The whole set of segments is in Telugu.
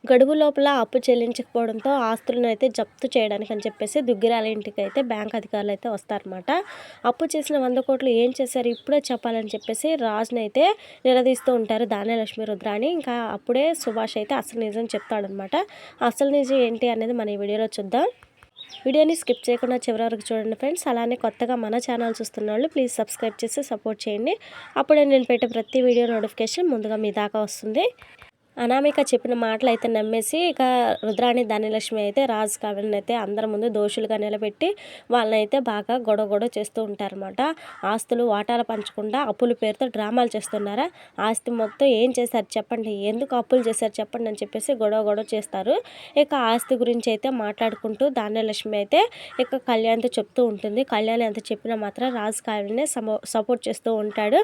గడువు లోపల అప్పు చెల్లించకపోవడంతో ఆస్తులను అయితే జప్తు చేయడానికి అని చెప్పేసి దుగ్గిరాల ఇంటికి అయితే బ్యాంక్ అధికారులు అయితే వస్తారనమాట. అప్పు చేసిన 100 కోట్లు ఏం చేశారు ఇప్పుడే చెప్పాలని చెప్పేసి రాజుని అయితే నిలదీస్తూ ఉంటారు ధాన్యలక్ష్మి రుద్రాణి. ఇంకా అప్పుడే సుభాష్ అయితే అసలు నిజం చెప్తాడనమాట. అసలు నిజం ఏంటి అనేది మన ఈ వీడియోలో చూద్దాం. వీడియోని స్కిప్ చేయకుండా చివరి వరకు చూడండి ఫ్రెండ్స్. అలానే కొత్తగా మన ఛానల్ చూస్తున్న వాళ్ళు ప్లీజ్ సబ్స్క్రైబ్ చేసి సపోర్ట్ చేయండి. అప్పుడే నేను పెట్టే ప్రతి వీడియో నోటిఫికేషన్ ముందుగా మీ దాకా వస్తుంది. అనామిక చెప్పిన మాటలు అయితే నమ్మేసి ఇక రుద్రాణి ధాన్యలక్ష్మి అయితే రాజు కావ్యని అయితే అందరి ముందు దోషులుగా నిలబెట్టి వాళ్ళనైతే బాగా గొడవ చేస్తూ ఉంటారన్నమాట. ఆస్తులు వాటాలు పంచకుండా అప్పుల పేరుతో డ్రామాలు చేస్తున్నారా, ఆస్తి మొత్తం ఏం చేశారు చెప్పండి, ఎందుకు అప్పులు చేశారు చెప్పండి అని చెప్పేసి గొడవ చేస్తారు. ఇక ఆస్తి గురించి అయితే మాట్లాడుకుంటూ ధాన్యలక్ష్మి అయితే ఇక కళ్యాణ్తో చెప్తూ ఉంటుంది. కళ్యాణ్ ఎంత చెప్పినా మాత్రం రాజు కావ్యని సపోర్ట్ చేస్తూ ఉంటాడు.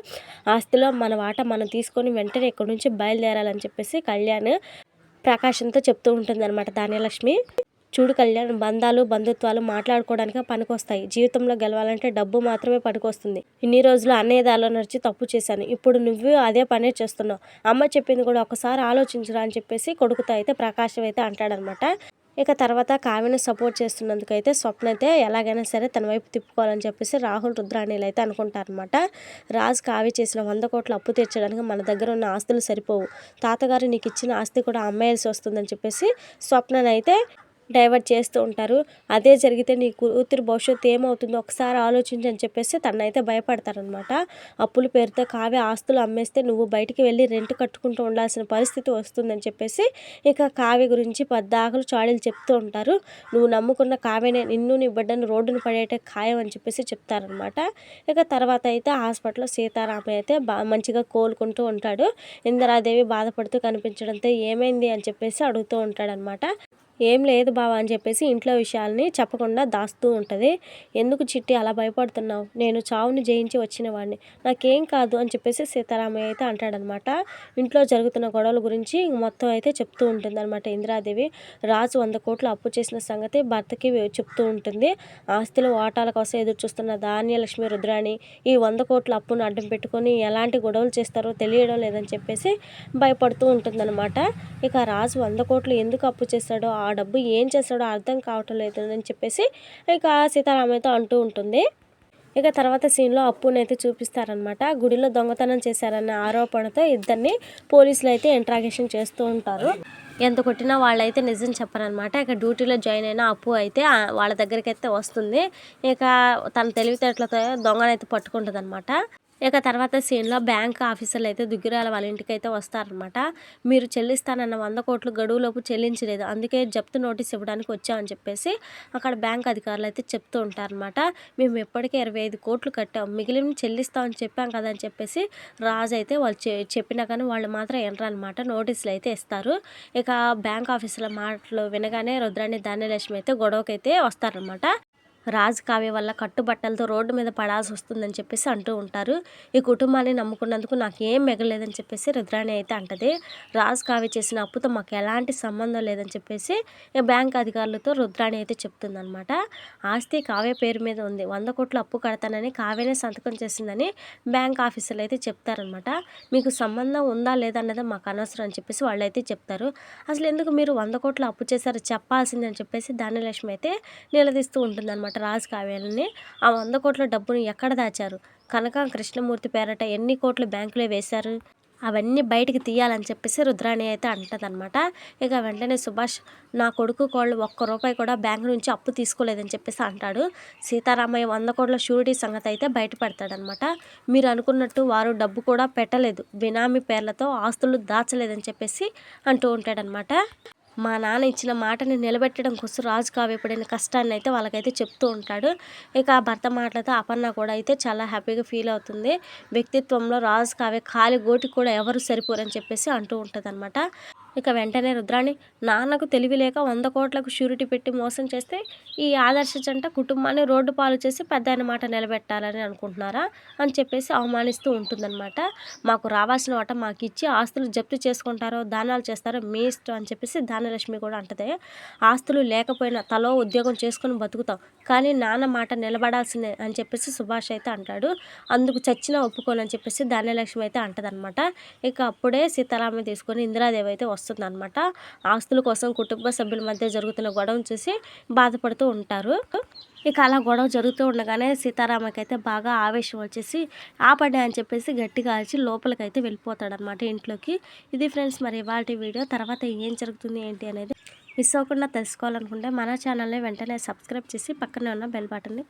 ఆస్తిలో మన వాటా మనం తీసుకొని వెంటనే ఇక్కడ నుంచి బయలుదేరాలని చెప్పేసి కళ్యాణ్ ప్రకాశంతో చెప్తూ ఉంటుందన్నమాట ధాన్యలక్ష్మి. చూడు కళ్యాణ్, బంధాలు బంధుత్వాలు మాట్లాడుకోవడానికి పనికొస్తాయి. జీవితంలో గెలవాలంటే డబ్బు మాత్రమే పనికొస్తుంది. ఇన్ని రోజులు అన్నయ్య దారిలో నడిచి తప్పు చేశాను, ఇప్పుడు నువ్వు అదే పనే చేస్తున్నావు. అమ్మ చెప్పింది కూడా ఒకసారి ఆలోచించరా అని చెప్పేసి కొడుకుతో అయితే ప్రకాశం అయితే అంటాడనమాట. ఇక తర్వాత కావ్యని సపోర్ట్ చేస్తున్నందుకు అయితే స్వప్న అయితే ఎలాగైనా సరే తన వైపు తిప్పుకోవాలని చెప్పేసి రాహుల్ రుద్రాణిలు అయితే అనుకుంటారనమాట. రాజు కావ్య చేసిన 100 కోట్ల అప్పు తీర్చడానికి మన దగ్గర ఉన్న ఆస్తులు సరిపోవు, తాతగారు నీకు ఇచ్చిన ఆస్తి కూడా అమ్మేయాల్సి వస్తుందని చెప్పేసి స్వప్ననైతే డైవర్ట్ చేస్తూ ఉంటారు. అదే జరిగితే నీ కూతురు భవిష్యత్తు ఏమవుతుందో ఒకసారి ఆలోచించి అని చెప్పేసి తనైతే భయపడతారనమాట. అప్పుల పేరుతో కావ్య ఆస్తులు అమ్మేస్తే నువ్వు బయటికి వెళ్ళి రెంట్ కట్టుకుంటూ ఉండాల్సిన పరిస్థితి వస్తుందని చెప్పేసి ఇక కావ్య గురించి పద్దాకలు చాడీలు చెప్తూ ఉంటారు. నువ్వు నమ్ముకున్న కావ్యనే నిన్ను నీ బిడ్డను రోడ్డును పడేయటే ఖాయం అని చెప్పేసి చెప్తారనమాట. ఇక తర్వాత అయితే హాస్పిటల్లో సీతారామయ్య అయితే మంచిగా కోలుకుంటూ ఉంటాడు. ఇందిరాదేవి బాధపడుతూ కనిపించడంతో ఏమైంది అని చెప్పేసి అడుగుతూ ఉంటాడనమాట. ఏం లేదు బావ అని చెప్పేసి ఇంట్లో విషయాల్ని చెప్పకుండా దాస్తూ ఉంటుంది. ఎందుకు చిట్టి అలా భయపడుతున్నావు, నేను చావుని జయించి వచ్చిన వాడిని, నాకేం కాదు అని చెప్పేసి సీతారామయ్య అయితే అంటాడనమాట. ఇంట్లో జరుగుతున్న గొడవల గురించి మొత్తం అయితే చెప్తూ ఉంటుంది అనమాట ఇందిరాదేవి. రాజు 100 కోట్లు అప్పు చేసిన సంగతి భర్తకి చెప్తూ ఉంటుంది. ఆస్తుల వాటాల కోసం ఎదురు చూస్తున్న ధాన్యలక్ష్మి రుద్రాణి ఈ 100 కోట్ల అప్పును అడ్డం పెట్టుకొని ఎలాంటి గొడవలు చేస్తారో తెలియడం లేదని చెప్పేసి భయపడుతూ ఉంటుందన్నమాట. ఇక రాజు 100 కోట్లు ఎందుకు అప్పు చేస్తాడో, ఆ డబ్బు ఏం చేస్తాడో అర్థం కావటం లేదు అని చెప్పేసి ఇక సీతారామయ్యతో అంటూ ఉంటుంది. ఇక తర్వాత సీన్లో అప్పుని అయితే చూపిస్తారనమాట. గుడిలో దొంగతనం చేశారన్న ఆరోపణతో ఇద్దరిని పోలీసులు అయితే ఇంట్రాగేషన్ చేస్తూ ఉంటారు. ఎంత కొట్టినా వాళ్ళైతే నిజం చెప్పరనమాట. ఇక డ్యూటీలో జాయిన్ అయిన అప్పు అయితే వాళ్ళ దగ్గరికి అయితే వస్తుంది. ఇక తన తెలివితేటలతో దొంగనైతే పట్టుకుంటుంది అనమాట. ఇక తర్వాత సీన్లో బ్యాంక్ ఆఫీసర్లు అయితే దుగ్గిరాల వాళ్ళ ఇంటికి అయితే వస్తారనమాట. మీరు చెల్లిస్తానన్న 100 కోట్లు గడువులోపు చెల్లించలేదు, అందుకే జప్తు నోటీస్ ఇవ్వడానికి వచ్చామని చెప్పేసి అక్కడ బ్యాంక్ అధికారులు అయితే చెప్తూ ఉంటారనమాట. మేము ఎప్పటికే 25 కోట్లు కట్టాం, మిగిలిన చెల్లిస్తామని చెప్పాం కదా అని చెప్పేసి రాజు అయితే వాళ్ళు చెప్పినా కానీ వాళ్ళు మాత్రం వినరనమాట. నోటీసులు అయితే ఇస్తారు. ఇక బ్యాంక్ ఆఫీసర్ల మాటలు వినగానే రుద్రాణి ధాన్యలక్ష్మి అయితే గొడవకైతే వస్తారనమాట. రాజు కావ్య వల్ల కట్టుబట్టలతో రోడ్డు మీద పడాల్సి వస్తుందని చెప్పేసి అంటూ ఉంటారు. ఈ కుటుంబాన్ని నమ్ముకున్నందుకు నాకు ఏం మిగలేదని చెప్పేసి రుద్రాణి అయితే అంటది. రాజు కావ్య చేసిన అప్పుతో మాకు ఎలాంటి సంబంధం లేదని చెప్పేసి బ్యాంక్ అధికారులతో రుద్రాణి అయితే చెప్తుందనమాట. ఆస్తి కావ్య పేరు మీద ఉంది, 100 కోట్లు అప్పు కడతానని కావ్యనే సంతకం చేసిందని బ్యాంక్ ఆఫీసర్లు అయితే చెప్తారనమాట. మీకు సంబంధం ఉందా లేదా అన్నది మాకు అనవసరం అని చెప్పేసి వాళ్ళు అయితే చెప్తారు. అసలు ఎందుకు మీరు 100 కోట్లు అప్పు చేశారు చెప్పాల్సిందని చెప్పేసి ధాన్యలక్ష్మి అయితే నిలదీస్తూ ఉంటుందన్నమాట రాజు కావ్యాలని. ఆ 100 కోట్ల డబ్బును ఎక్కడ దాచారు, కనక కృష్ణమూర్తి పేరట ఎన్ని కోట్లు బ్యాంకులో వేశారు, అవన్నీ బయటికి తీయాలని చెప్పేసి రుద్రాణి అయితే అంటదనమాట. ఇక వెంటనే సుభాష్ నా కొడుకు కోళ్ళు 1 రూపాయి కూడా బ్యాంకు నుంచి అప్పు తీసుకోలేదని చెప్పేసి అంటాడు. సీతారామయ్య 100 కోట్ల షూరిటీ సంగతి అయితే బయటపడతాడనమాట. మీరు అనుకున్నట్టు వారు డబ్బు కూడా పెట్టలేదు, బినామీ పేర్లతో ఆస్తులు దాచలేదని చెప్పేసి అంటూ ఉంటాడనమాట. మా నాన్న ఇచ్చిన మాటని నిలబెట్టడం కోసం రాజు కావ్య పడిన కష్టాన్ని అయితే వాళ్ళకైతే చెప్తూ ఉంటాడు. ఇక భర్త మాటలతో అపర్ణ కూడా అయితే చాలా హ్యాపీగా ఫీల్ అవుతుంది. వ్యక్తిత్వంలో రాజు కావ్య ఖాళీ గోటికి కూడా ఎవరు సరిపోరని చెప్పేసి అంటూ ఉంటుంది అనమాట. ఇక వెంటనే రుద్రాణి నాన్నకు తెలివి లేక 100 కోట్లకు షూరిటీ పెట్టి మోసం చేస్తే ఈ ఆదర్శ జంట కుటుంబాన్ని రోడ్డు పాలు చేసి పెద్దాయన మాట నిలబెట్టాలని అనుకుంటున్నారా అని చెప్పేసి అవమానిస్తూ ఉంటుందన్నమాట. మాకు రావాల్సిన వాట మాకు ఇచ్చి ఆస్తులు జప్తు చేసుకుంటారో దానాలు చేస్తారో మీ ఇష్టం అని చెప్పేసి ధాన్యలక్ష్మి కూడా అంటది. ఆస్తులు లేకపోయినా తలో ఉద్యోగం చేసుకుని బతుకుతాం, కానీ నాన్న మాట నిలబడాల్సిందే అని చెప్పేసి సుభాష్ అయితే అంటాడు. అందుకు చచ్చినా ఒప్పుకోనని చెప్పేసి ధాన్యలక్ష్మి అయితే అంటదనమాట. ఇక అప్పుడే సీతారామని తీసుకొని ఇందిరాదేవి అయితే వస్తుంది వస్తుందన్నమాట. ఆస్తుల కోసం కుటుంబ సభ్యుల మధ్య జరుగుతున్న గొడవను చూసి బాధపడుతూ ఉంటారు. ఇక అలా గొడవ జరుగుతూ ఉండగానే సీతారామకైతే బాగా ఆవేశం వచ్చేసి ఆపండి అని చెప్పేసి గట్టిగా అరిచి లోపలికైతే వెళ్ళిపోతాడనమాట ఇంట్లోకి. ఇది ఫ్రెండ్స్ మరి ఇవాల్టి వీడియో. తర్వాత ఏం జరుగుతుంది ఏంటి అనేది మిస్ అవ్వకుండా తెలుసుకోవాలనుకుంటే మన ఛానల్ని వెంటనే సబ్స్క్రైబ్ చేసి పక్కనే ఉన్న బెల్ బటన్ని